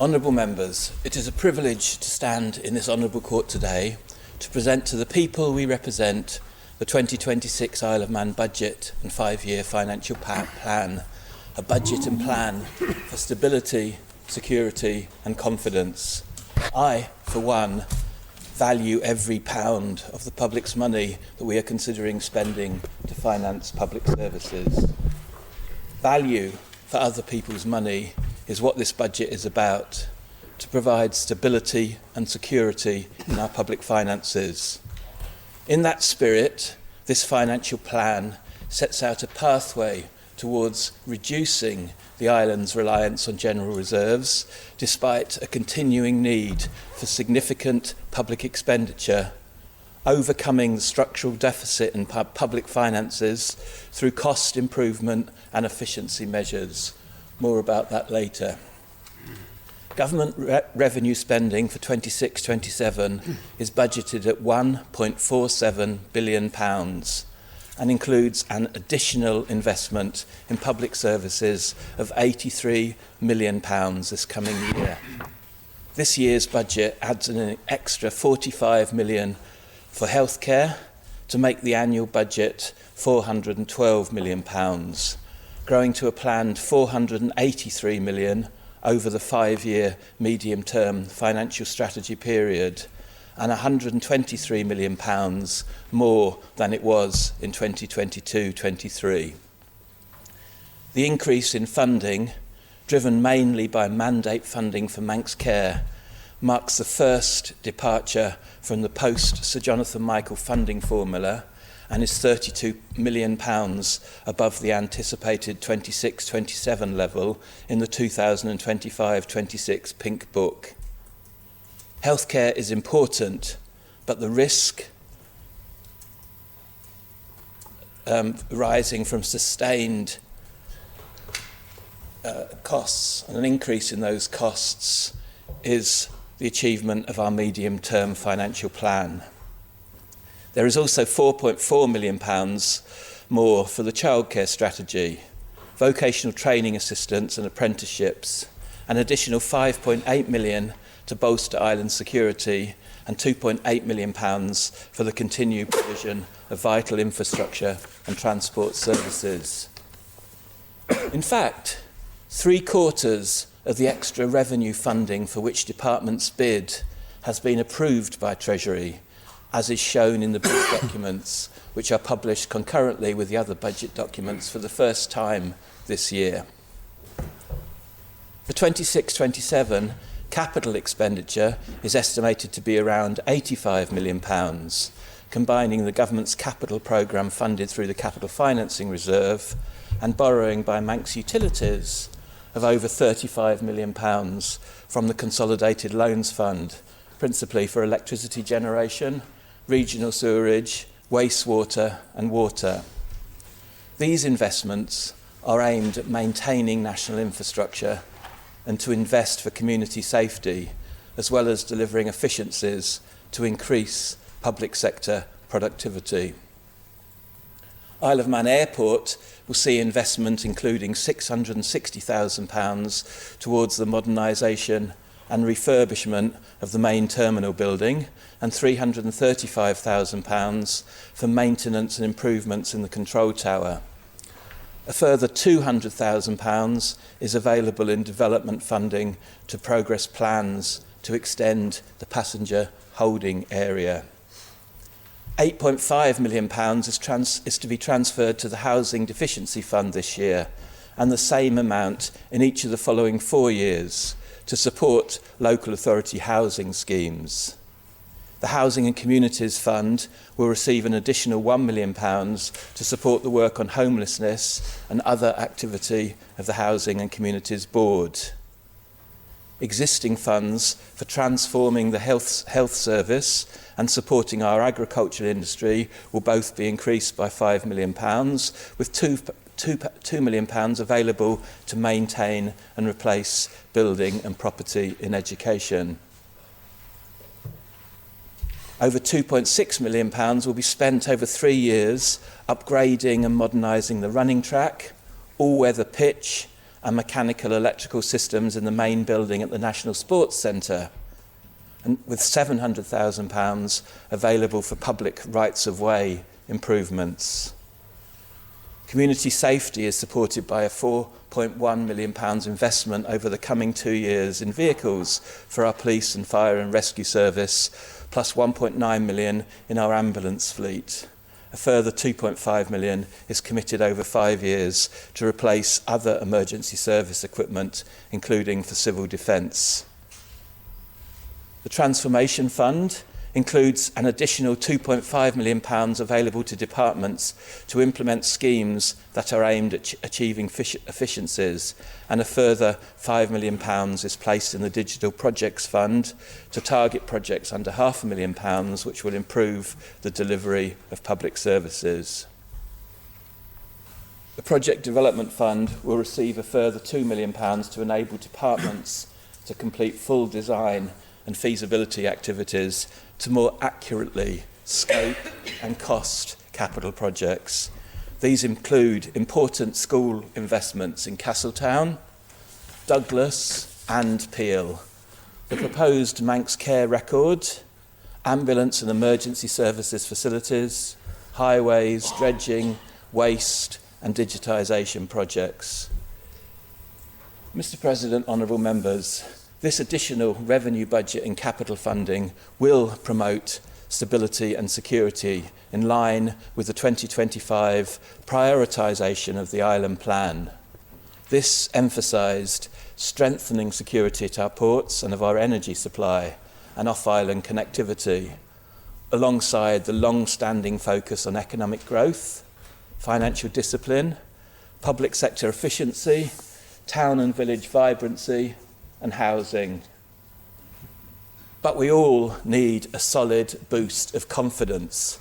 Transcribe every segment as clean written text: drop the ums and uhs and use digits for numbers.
Honourable members, it is a privilege to stand in this honourable court today to present to the people we represent the 2026 Isle of Man budget and 5-year financial plan, a budget and plan for stability, security and confidence. I, for one, value every pound of the public's money that we are considering spending to finance public services. Value for other people's money is what this budget is about, to provide stability and security in our public finances. In that spirit, this financial plan sets out a pathway towards reducing the island's reliance on general reserves, despite a continuing need for significant public expenditure, overcoming the structural deficit in public finances through cost improvement and efficiency measures. More about that later. Government revenue spending for 26-27 is budgeted at £1.47 billion and includes an additional investment in public services of £83 million this coming year. This year's budget adds an extra £45 million for healthcare to make the annual budget £412 million, growing to a planned £483 million over the 5-year medium-term financial strategy period, and £123 million more than it was in 2022-23. The increase in funding, driven mainly by mandate funding for Manx Care, marks the first departure from the post-Sir Jonathan Michael funding formula and is £32 million above the anticipated 26-27 level in the 2025-26 Pink Book. Healthcare is important, but the risk rising from sustained costs and an increase in those costs is the achievement of our medium-term financial plan. There is also £4.4 million more for the childcare strategy, vocational training assistance and apprenticeships, an additional £5.8 million to bolster island security, and £2.8 million for the continued provision of vital infrastructure and transport services. In fact, 3/4 of the extra revenue funding for which departments bid has been approved by Treasury, as is shown in the bid documents, which are published concurrently with the other budget documents for the first time this year. For 26-27, capital expenditure is estimated to be around £85 million, combining the government's capital programme funded through the Capital Financing Reserve and borrowing by Manx Utilities of over £35 million from the Consolidated Loans Fund, principally for electricity generation, regional sewerage, wastewater and water. These investments are aimed at maintaining national infrastructure and to invest for community safety, as well as delivering efficiencies to increase public sector productivity. Isle of Man Airport will see investment including £660,000 towards the modernisation and refurbishment of the main terminal building, and £335,000 for maintenance and improvements in the control tower. A further £200,000 is available in development funding to progress plans to extend the passenger holding area. £8.5 million is to be transferred to the Housing Deficiency Fund this year, and the same amount in each of the following 4 years to support local authority housing schemes. The Housing and Communities Fund will receive an additional £1 million to support the work on homelessness and other activity of the Housing and Communities Board. Existing funds for transforming the health service and supporting our agricultural industry will both be increased by £5 million, with £2 million available to maintain and replace building and property in education. Over £2.6 million will be spent over 3 years upgrading and modernising the running track, all-weather pitch and mechanical electrical systems in the main building at the National Sports Centre, and with £700,000 available for public rights-of-way improvements. Community safety is supported by a £4.1 million investment over the coming 2 years in vehicles for our police and fire and rescue service, plus £1.9 million in our ambulance fleet. A further £2.5 million is committed over 5 years to replace other emergency service equipment, including for civil defence. The Transformation Fund includes an additional £2.5 million available to departments to implement schemes that are aimed at achieving efficiencies, and a further £5 million is placed in the Digital Projects Fund to target projects under £500,000 which will improve the delivery of public services. The Project Development Fund will receive a further £2 million to enable departments to complete full design and feasibility activities to more accurately scope and cost capital projects. These include important school investments in Castletown, Douglas and Peel, the proposed Manx Care Record, ambulance and emergency services facilities, highways, dredging, waste and digitisation projects. Mr. President, honourable members, this additional revenue budget and capital funding will promote stability and security in line with the 2025 prioritisation of the Island Plan. This emphasised strengthening security at our ports and of our energy supply and off-island connectivity, alongside the long-standing focus on economic growth, financial discipline, public sector efficiency, town and village vibrancy, and housing. But we all need a solid boost of confidence.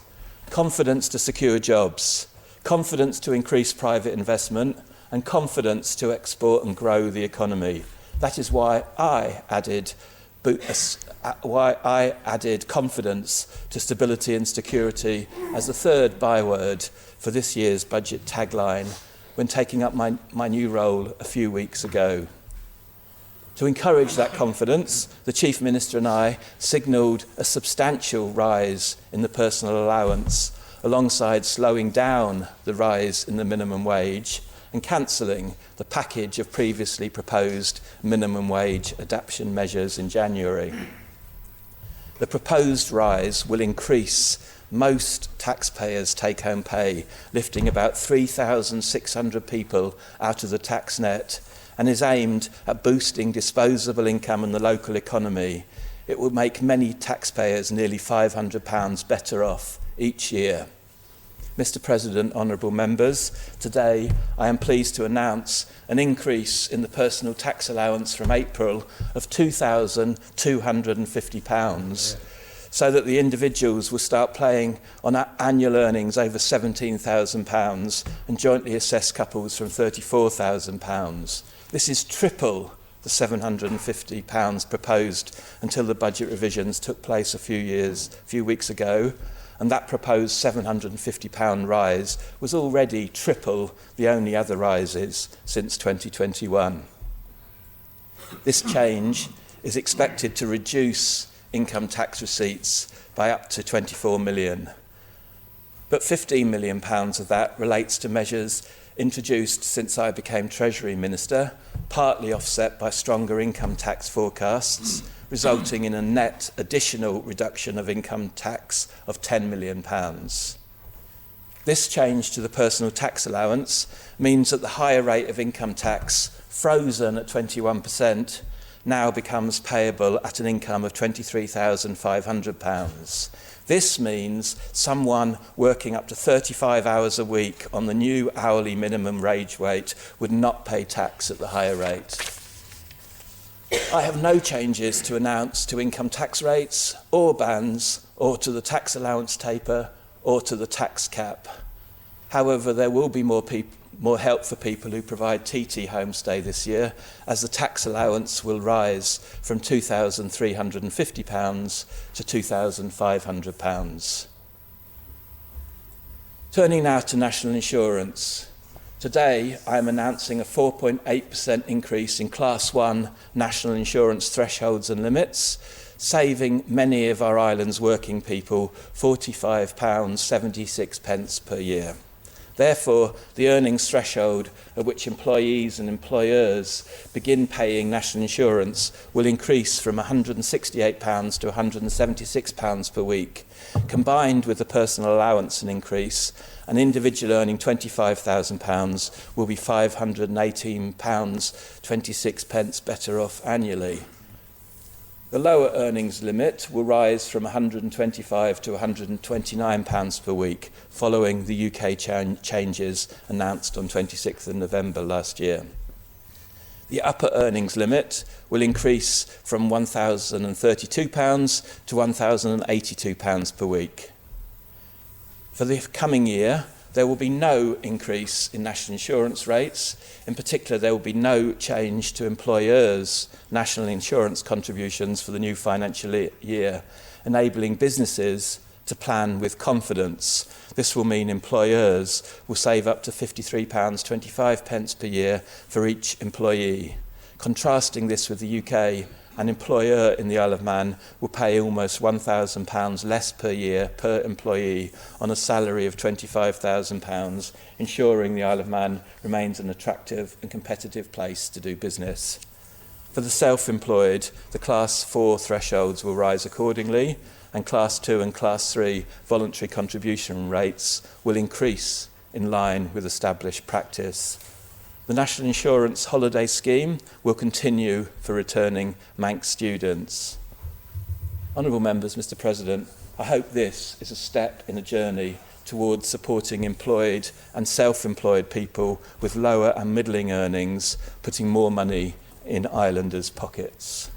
Confidence to secure jobs, confidence to increase private investment, and confidence to export and grow the economy. That is why I added confidence to stability and security as the third byword for this year's budget tagline when taking up my new role a few weeks ago. To encourage that confidence, the Chief Minister and I signalled a substantial rise in the personal allowance, alongside slowing down the rise in the minimum wage and cancelling the package of previously proposed minimum wage adaptation measures in January. The proposed rise will increase most taxpayers' take-home pay, lifting about 3,600 people out of the tax net, and is aimed at boosting disposable income in the local economy. It will make many taxpayers nearly £500 better off each year. Mr. President, honourable members, today I am pleased to announce an increase in the personal tax allowance from April of £2,250, so that the individuals will start paying on annual earnings over £17,000 and jointly assessed couples from £34,000. This is triple the £750 proposed until the budget revisions took place a few weeks ago, and that proposed £750 rise was already triple the only other rises since 2021. This change is expected to reduce income tax receipts by up to £24 million. But £15 million of that relates to measures introduced since I became Treasury Minister, partly offset by stronger income tax forecasts, resulting in a net additional reduction of income tax of £10 million. This change to the personal tax allowance means that the higher rate of income tax, frozen at 21%, now becomes payable at an income of £23,500. This means someone working up to 35 hours a week on the new hourly minimum wage rate would not pay tax at the higher rate. I have no changes to announce to income tax rates or bans, or to the tax allowance taper, or to the tax cap. However, there will be more help for people who provide TT homestay this year, as the tax allowance will rise from £2,350 to £2,500. Turning now to national insurance. Today, I am announcing a 4.8% increase in Class 1 national insurance thresholds and limits, saving many of our island's working people £45.76 per year. Therefore, the earnings threshold at which employees and employers begin paying national insurance will increase from £168 to £176 per week. Combined with the personal allowance and increase, an individual earning £25,000 will be £518.26 better off annually. The lower earnings limit will rise from £125 to £129 per week, following the UK changes announced on 26th of November last year. The upper earnings limit will increase from £1,032 to £1,082 per week. For the coming year, there will be no increase in national insurance rates. In particular, there will be no change to employers' national insurance contributions for the new financial year, enabling businesses to plan with confidence. This will mean employers will save up to £53.25 per year for each employee. Contrasting this with the UK, an employer in the Isle of Man will pay almost £1,000 less per year per employee on a salary of £25,000, ensuring the Isle of Man remains an attractive and competitive place to do business. For the self-employed, the Class 4 thresholds will rise accordingly, and Class 2 and Class 3 voluntary contribution rates will increase in line with established practice. The National Insurance Holiday Scheme will continue for returning Manx students. Honourable Members, Mr President, I hope this is a step in a journey towards supporting employed and self-employed people with lower and middling earnings, putting more money in islanders' pockets.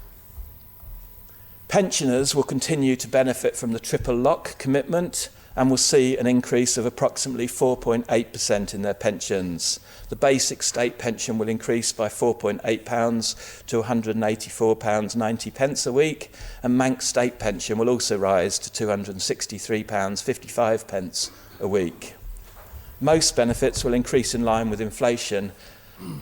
Pensioners will continue to benefit from the triple lock commitment and will see an increase of approximately 4.8% in their pensions. The basic state pension will increase by £4.8 to £184.90 a week, and Manx state pension will also rise to £263.55 a week. Most benefits will increase in line with inflation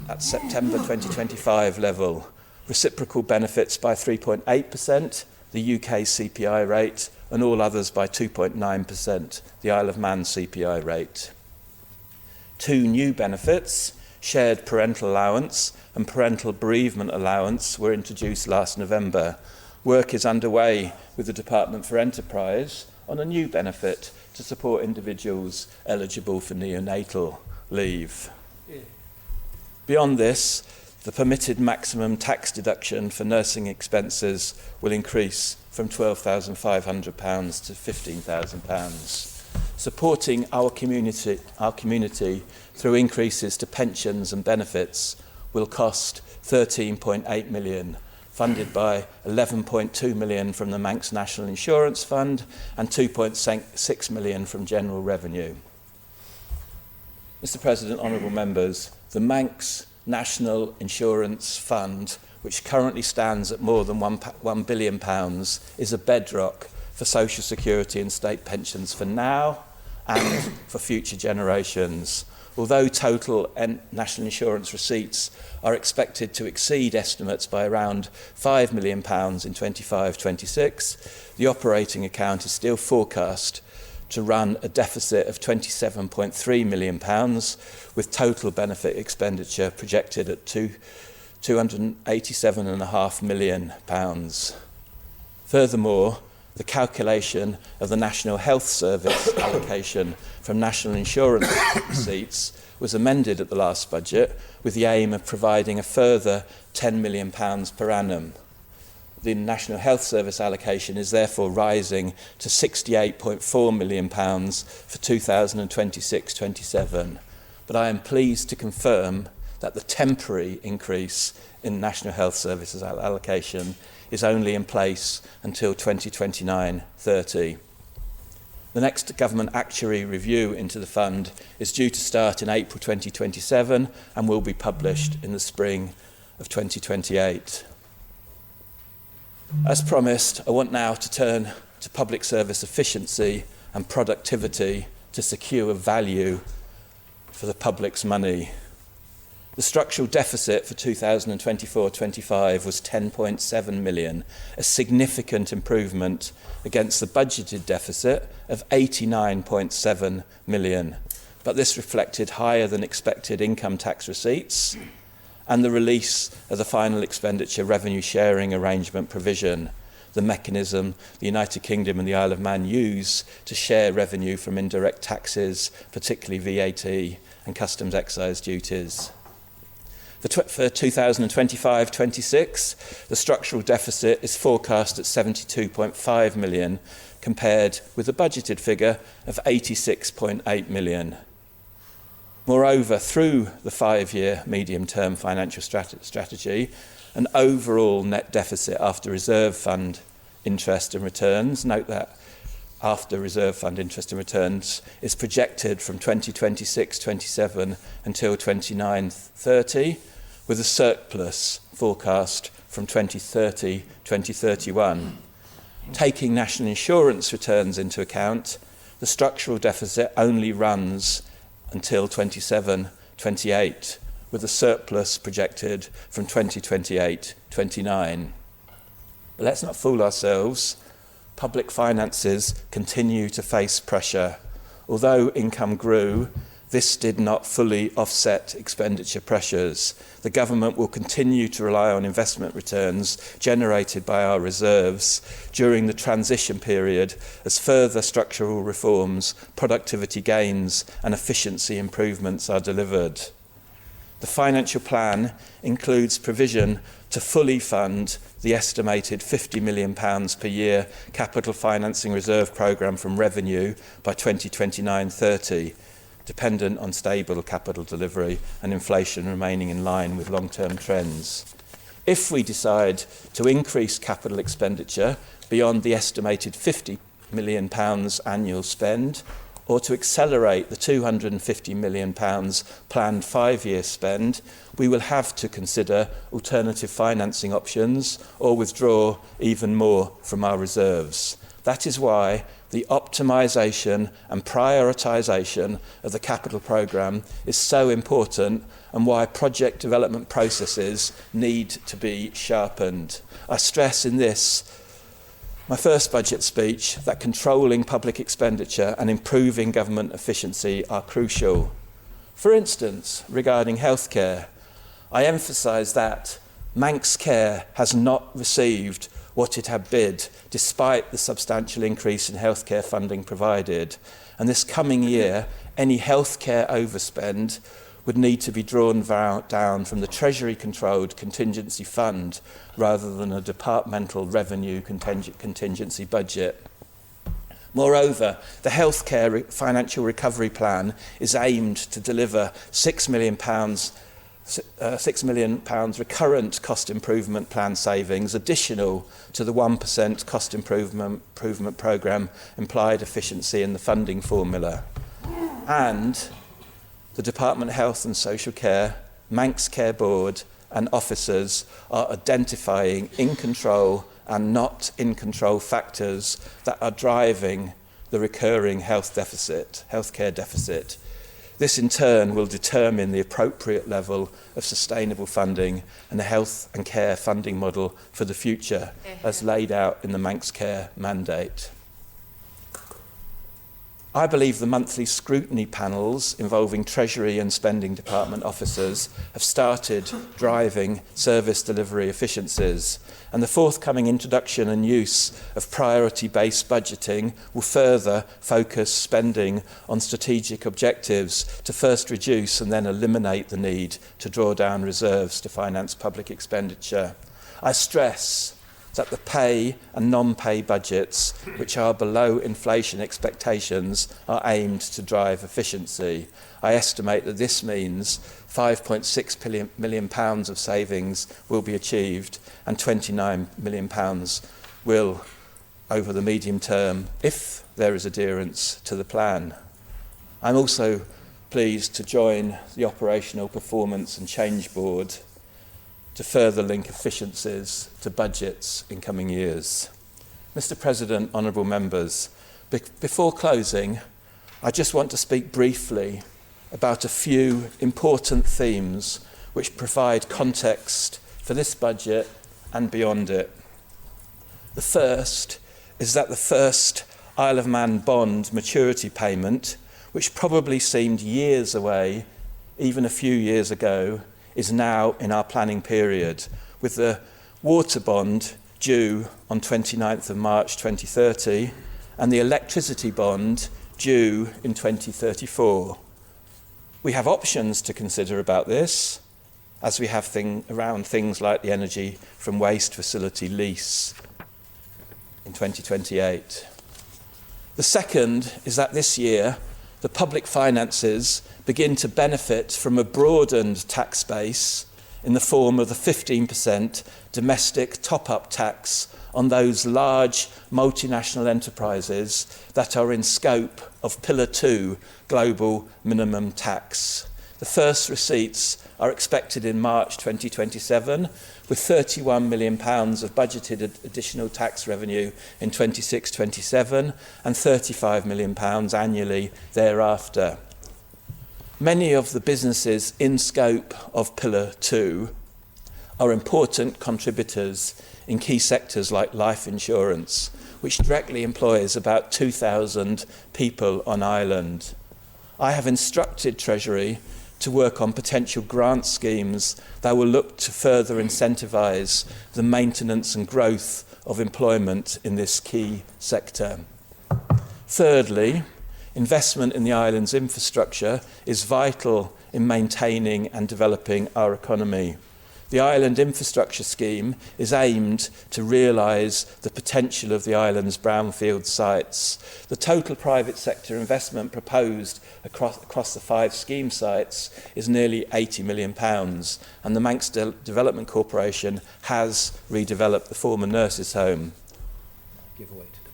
at September 2025 level. Reciprocal benefits by 3.8%, the UK CPI rate, and all others by 2.9%, the Isle of Man CPI rate. Two new benefits, shared parental allowance and parental bereavement allowance, were introduced last November. Work is underway with the Department for Enterprise on a new benefit to support individuals eligible for neonatal leave. Beyond this, the permitted maximum tax deduction for nursing expenses will increase from £12,500 to £15,000. Supporting our community through increases to pensions and benefits will cost £13.8 million, funded by £11.2 million from the Manx National Insurance Fund and £2.6 million from General Revenue. Mr President, honourable members, the Manx National Insurance Fund, which currently stands at more than £1 billion, is a bedrock for social security and state pensions for now and for future generations. Although total national insurance receipts are expected to exceed estimates by around £5 million in 25-26, the operating account is still forecast to run a deficit of £27.3 million, with total benefit expenditure projected at £287.5 million. Furthermore, the calculation of the National Health Service allocation from national insurance receipts was amended at the last budget with the aim of providing a further £10 million per annum. The National Health Service allocation is therefore rising to £68.4 million for 2026-27. But I am pleased to confirm that the temporary increase in National Health Services allocation is only in place until 2029-30. The next government actuary review into the fund is due to start in April 2027 and will be published in the spring of 2028. As promised, I want now to turn to public service efficiency and productivity to secure value for the public's money. The structural deficit for 2024-25 was 10.7 million, a significant improvement against the budgeted deficit of 89.7 million. But this reflected higher than expected income tax receipts and the release of the final expenditure revenue sharing arrangement provision, the mechanism the United Kingdom and the Isle of Man use to share revenue from indirect taxes, particularly VAT and customs excise duties. For 2025-26, the structural deficit is forecast at 72.5 million, compared with a budgeted figure of 86.8 million. Moreover, through the 5-year medium-term financial strategy, an overall net deficit after reserve fund interest and returns, note that after reserve fund interest and returns, is projected from 2026-27 until 29-30, with a surplus forecast from 2030-2031. Taking national insurance returns into account, the structural deficit only runs until 27-28, with a surplus projected from 2028-29. But let's not fool ourselves. Public finances continue to face pressure. Although income grew, this did not fully offset expenditure pressures. The government will continue to rely on investment returns generated by our reserves during the transition period as further structural reforms, productivity gains and efficiency improvements are delivered. The financial plan includes provision to fully fund the estimated £50 million per year capital financing reserve programme from revenue by 2029-30, dependent on stable capital delivery and inflation remaining in line with long-term trends. If we decide to increase capital expenditure beyond the estimated £50 million annual spend, or to accelerate the £250 million planned 5-year spend, we will have to consider alternative financing options or withdraw even more from our reserves. That is why the optimisation and prioritisation of the capital programme is so important, and why project development processes need to be sharpened. I stress in this, my first budget speech, that controlling public expenditure and improving government efficiency are crucial. For instance, regarding healthcare, I emphasise that Manx Care has not received what it had bid, despite the substantial increase in healthcare funding provided. And this coming year, any healthcare overspend would need to be drawn down from the Treasury-controlled contingency fund rather than a departmental revenue contingency budget. Moreover, the healthcare financial recovery plan is aimed to deliver £6 million recurrent cost improvement plan savings, additional to the 1% cost improvement programme implied efficiency in the funding formula. And the Department of Health and Social Care, Manx Care Board and officers are identifying in control and not in control factors that are driving the recurring healthcare deficit. This in turn will determine the appropriate level of sustainable funding and the health and care funding model for the future, as laid out in the Manx Care mandate. I believe the monthly scrutiny panels involving Treasury and Spending Department officers have started driving service delivery efficiencies, and the forthcoming introduction and use of priority-based budgeting will further focus spending on strategic objectives to first reduce and then eliminate the need to draw down reserves to finance public expenditure. I stress that the pay and non-pay budgets, which are below inflation expectations, are aimed to drive efficiency. I estimate that this means £5.6 million of savings will be achieved, and £29 million will, over the medium term, if there is adherence to the plan. I'm also pleased to join the Operational Performance and Change Board to further link efficiencies to budgets in coming years. Mr. President, honourable members, before closing, I just want to speak briefly about a few important themes which provide context for this budget and beyond it. The first is that the first Isle of Man bond maturity payment, which probably seemed years away, even a few years ago, is now in our planning period, with the water bond due on 29th of March 2030 and the electricity bond due in 2034. We have options to consider about this, as we have around things like the energy from waste facility lease in 2028. The second is that this year, the public finances begin to benefit from a broadened tax base in the form of the 15% domestic top-up tax on those large multinational enterprises that are in scope of Pillar 2 global minimum tax. The first receipts are expected in March 2027, with £31 million of budgeted additional tax revenue in 26-27 and £35 million annually thereafter. Many of the businesses in scope of Pillar 2 are important contributors in key sectors like life insurance, which directly employs about 2,000 people on Ireland. I have instructed Treasury to work on potential grant schemes that will look to further incentivise the maintenance and growth of employment in this key sector. Thirdly, investment in the island's infrastructure is vital in maintaining and developing our economy. The Island Infrastructure Scheme is aimed to realise the potential of the island's brownfield sites. The total private sector investment proposed across the 5 scheme sites is nearly £80 million, and the Manx Development Corporation has redeveloped the former nurses' home.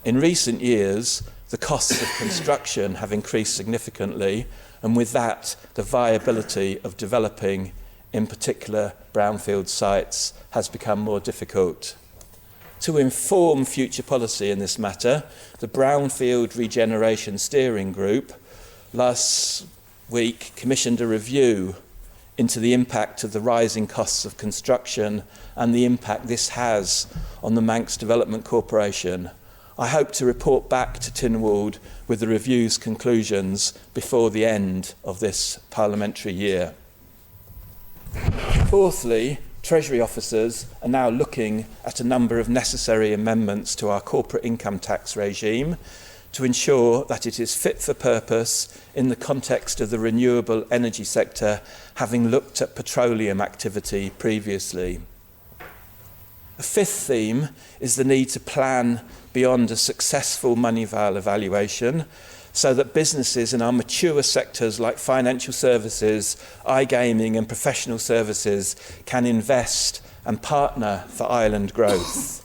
In recent years, the costs of construction have increased significantly, and with that, the viability of developing in particular brownfield sites has become more difficult. To inform future policy in this matter, the Brownfield Regeneration Steering Group last week commissioned a review into the impact of the rising costs of construction and the impact this has on the Manx Development Corporation. I hope to report back to Tynwald with the review's conclusions before the end of this parliamentary year. Fourthly, Treasury officers are now looking at a number of necessary amendments to our corporate income tax regime to ensure that it is fit for purpose in the context of the renewable energy sector, having looked at petroleum activity previously. A fifth theme is the need to plan beyond a successful Moneyval evaluation so that businesses in our mature sectors like financial services, iGaming and professional services can invest and partner for island growth.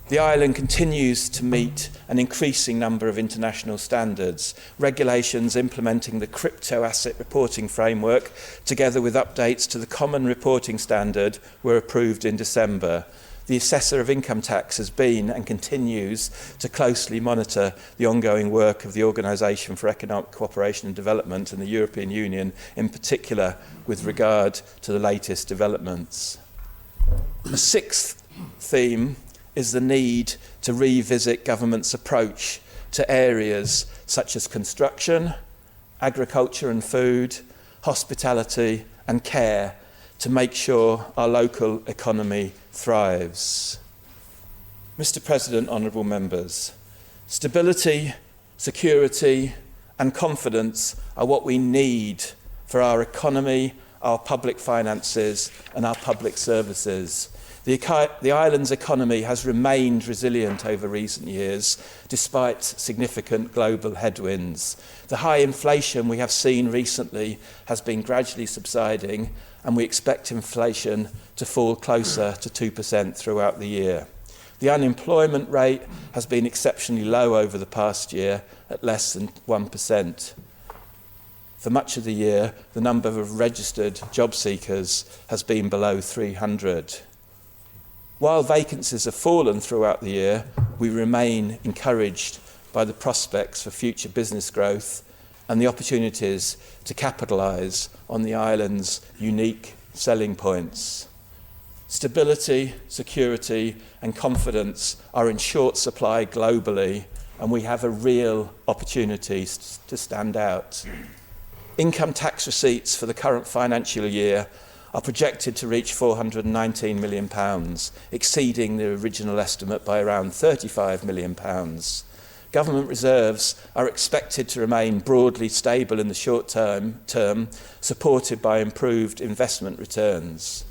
The island continues to meet an increasing number of international standards. Regulations implementing the crypto asset reporting framework, together with updates to the Common Reporting Standard, were approved in December. The Assessor of Income Tax has been and continues to closely monitor the ongoing work of the Organisation for Economic Cooperation and Development and the European Union, in particular with regard to the latest developments. The sixth theme is the need to revisit government's approach to areas such as construction, agriculture and food, hospitality and care to make sure our local economy thrives. Mr. President, honourable members, stability, security and confidence are what we need for our economy, our public finances and our public services. The island's economy has remained resilient over recent years, despite significant global headwinds. The high inflation we have seen recently has been gradually subsiding, and we expect inflation to fall closer to 2% throughout the year. The unemployment rate has been exceptionally low over the past year, at less than 1%. For much of the year, the number of registered job seekers has been below 300. While vacancies have fallen throughout the year, we remain encouraged by the prospects for future business growth and the opportunities to capitalise on the island's unique selling points. Stability, security and confidence are in short supply globally, and we have a real opportunity to stand out. Income tax receipts for the current financial year are projected to reach £419 million, exceeding the original estimate by around £35 million. Government reserves are expected to remain broadly stable in the short term, supported by improved investment returns.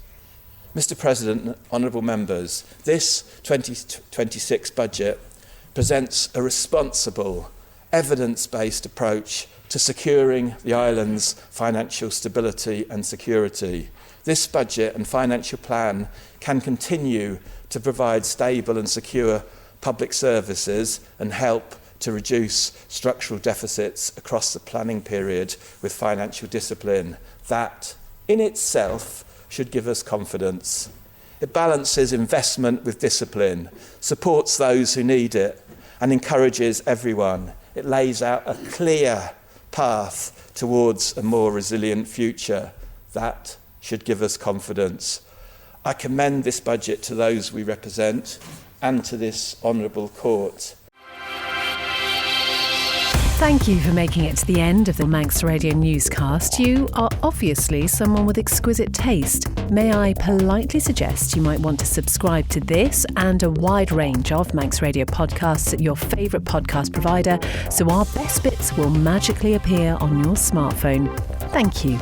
Mr. President, honourable members, this 2026 budget presents a responsible, evidence-based approach to securing the island's financial stability and security. This budget and financial plan can continue to provide stable and secure public services and help to reduce structural deficits across the planning period with financial discipline. That, in itself, should give us confidence. It balances investment with discipline, supports those who need it, and encourages everyone. It lays out a clear path towards a more resilient future. That should give us confidence. I commend this budget to those we represent and to this honourable court. Thank you for making it to the end of the Manx Radio newscast. You are obviously someone with exquisite taste. May I politely suggest you might want to subscribe to this and a wide range of Manx Radio podcasts at your favourite podcast provider, so our best bits will magically appear on your smartphone. Thank you.